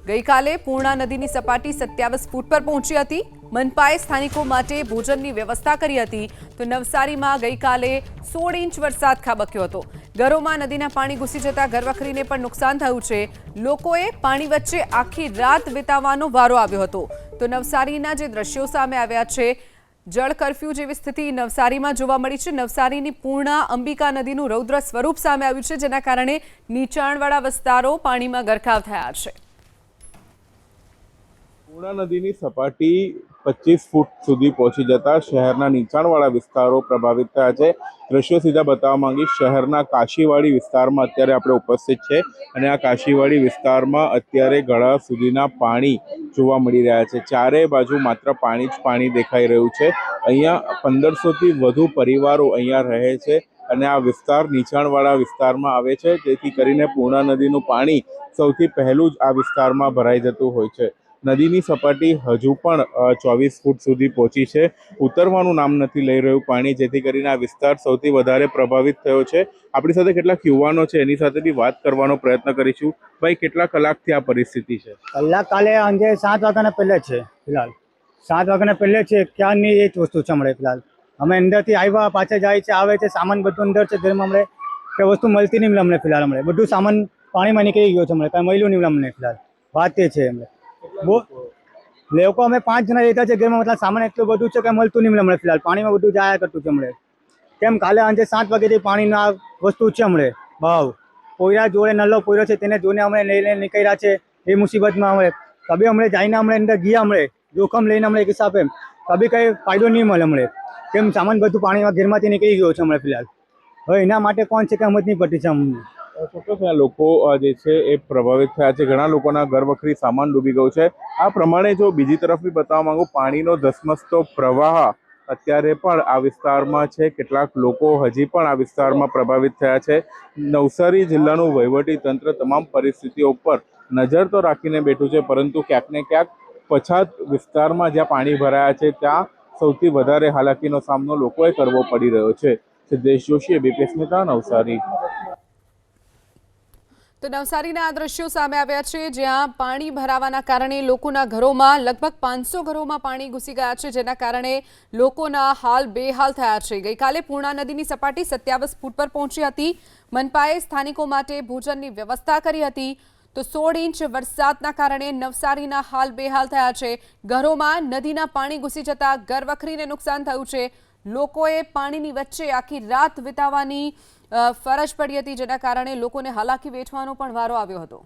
ગઈકાલે પૂર્ણા નદીની સપાટી 27 ફૂટ પર પહોંચી હતી। મનપાએ સ્થાનિકો માટે ભોજનની વ્યવસ્થા કરી હતી તો નવસારીમાં ગઈકાલે 16 ઇંચ વરસાદ ખાબક્યો હતો। ઘરોમાં નદીના પાણી ઘૂસી જતા ઘરવખરીને પણ નુકસાન થયું છે। લોકોએ પાણી વચ્ચે આખી રાત વિતાવવાનો વારો આવ્યો હતો તો નવસારીના જે દ્રશ્યો સામે આવ્યા છે, જળ કર્ફ્યુ જેવી સ્થિતિ નવસારીમાં જોવા મળી છે। નવસારીની પૂર્ણા અંબિકા નદીનું રૌદ્ર સ્વરૂપ સામે આવ્યું છે, જેના કારણે નીચાણવાળા વિસ્તારો પાણીમાં ગરકાવ થયા છે। પૂર્ણા નદીની સપાટી 25 ફૂટ સુધી પહોંચી જતા શહેરના નીચાણવાળા વિસ્તારો પ્રભાવિત થયા છે। દ્રશ્યો સીધા બતાવવા માંગીશ। શહેરના કાશીવાડી વિસ્તારમાં અત્યારે આપણે ઉપસ્થિત છે અને આ કાશીવાડી વિસ્તારમાં અત્યારે ગળા સુધીના પાણી જોવા મળી રહ્યા છે। ચારે બાજુ માત્ર પાણી જ પાણી દેખાઈ રહ્યું છે। અહીંયા 1500થી વધુ પરિવારો અહીંયા રહે છે અને આ વિસ્તાર નીચાણવાળા વિસ્તારમાં આવે છે, જેથી કરીને પૂર્ણા નદીનું પાણી સૌથી પહેલું જ આ વિસ્તારમાં ભરાઈ જતું હોય છે। નદીની સપાટી હજુ પણ 24 ફૂટ સુધી પહોંચી છે। ઉતરવાનું નામ નથી લઈ રહ્યું પાણી, જેથી કરીને આ વિસ્તાર સૌથી વધારે પ્રભાવિત થયો છે। આપણી સાથે કેટલાક યુવાનો છે, એની સાથે બી વાત કરવાનો પ્રયત્ન કરીશું। ભાઈ, કેટલા કલાકથી આ પરિસ્થિતિ છે? કલાક કાલે સાંજે 7 વાગ્યાના પહેલે છે। ફિલહાલ 7 વાગ્યાના પહેલે છે, ક્યારની એ જ વસ્તુ છે। હમણાં ફિલહાલ અમે અંદરથી આવ્યા, પાછા જાય છે, આવે છે, સામાન બધું અંદર છે ઘરમાં। હમણાં કે વસ્તુ મળતી નહીં હમણાં ફિલહાલ। હમણાં બધું સામાન પાણીમાં નીકળી ગયો છે। હમણાં કાંઈ મળ્યું નહીં હમણાં ફિલહાલ। વાત એ છે હમણાં બહુ લોકો અમે 5 જણા રહેતા છે ઘરમાં, મતલબ સામાન એટલું બધું છે કે મળતું નહીં હમણાં ફિલહાલ। પાણીમાં બધું જાયા કરતું છે હમણાં। કેમ કાલે સાંજે 7 વાગ્યાથી પાણીના વસ્તુ છે હમણાં ભાવ પોયરા જોડે નલ્લો પોયરો છે, તેને જોઈને અમે લઈને નીકળ્યા છે એ મુસીબતમાં। અમે કભી હમણાં જઈને હમણાં અંદર ગયા, હમણાં જોખમ લઈને હમણાં એક હિસાબે કભી કંઈ ફાયદો નહીં મળે હમણાં। કેમ સામાન બધું પાણીમાં ઘરમાંથી નીકળી ગયો છે હમણાં ફિલહાલ। હવે એના માટે કોણ છે કે સમજ નહીં પડતી છે અમને। ચોક્કસ આ લોકો જે છે એ પ્રભાવિત થયા છે। ઘણા લોકોના ઘરવખરી સામાન ડૂબી ગયું છે। આ પ્રમાણે જો બીજી તરફ બી બતાવવા માંગુ, પાણીનો ધસમસતો પ્રવાહ અત્યારે પણ આ વિસ્તારમાં છે। કેટલાક લોકો હજી પણ આ વિસ્તારમાં પ્રભાવિત થયા છે। નવસારી જિલ્લાનું વહીવટી તંત્ર તમામ પરિસ્થિતિઓ પર નજર તો રાખીને બેઠું છે, પરંતુ ક્યાંક ને ક્યાંક પછાત વિસ્તારમાં જ્યાં પાણી ભરાયા છે ત્યાં સૌથી વધારે હાલાકીનો સામનો લોકોએ કરવો પડી રહ્યો છે। સિદ્ધેશ જોશી, એબીપી અસ્મિતા, નવસારી। તો નવસારીના આ દ્રશ્યો સામે આવ્યા છે, જ્યાં પાણી ભરાવાના કારણે લોકોના ઘરોમાં લગભગ 500 ઘરોમાં પાણી ઘૂસી ગયા છે, જેના કારણે લોકોના હાલ બેહાલ થયા છે। ગઈકાલે પૂર્ણા નદીની સપાટી 27 ફૂટ પર પહોંચી હતી। મનપાએ સ્થાનિકો માટે ભોજનની વ્યવસ્થા કરી હતી તો 16 ઇંચ વરસાદના કારણે નવસારીના હાલ બેહાલ થયા છે। ઘરોમાં નદીના પાણી ઘૂસી જતા ઘરવખરીને નુકસાન થયું છે। લોકોએ પાણીની વચ્ચે આખી રાત વિતાવવાની ફરજ પડી હતી, જેના કારણે લોકોને હાલાકી વેઠવાનો પણ વારો આવ્યો હતો।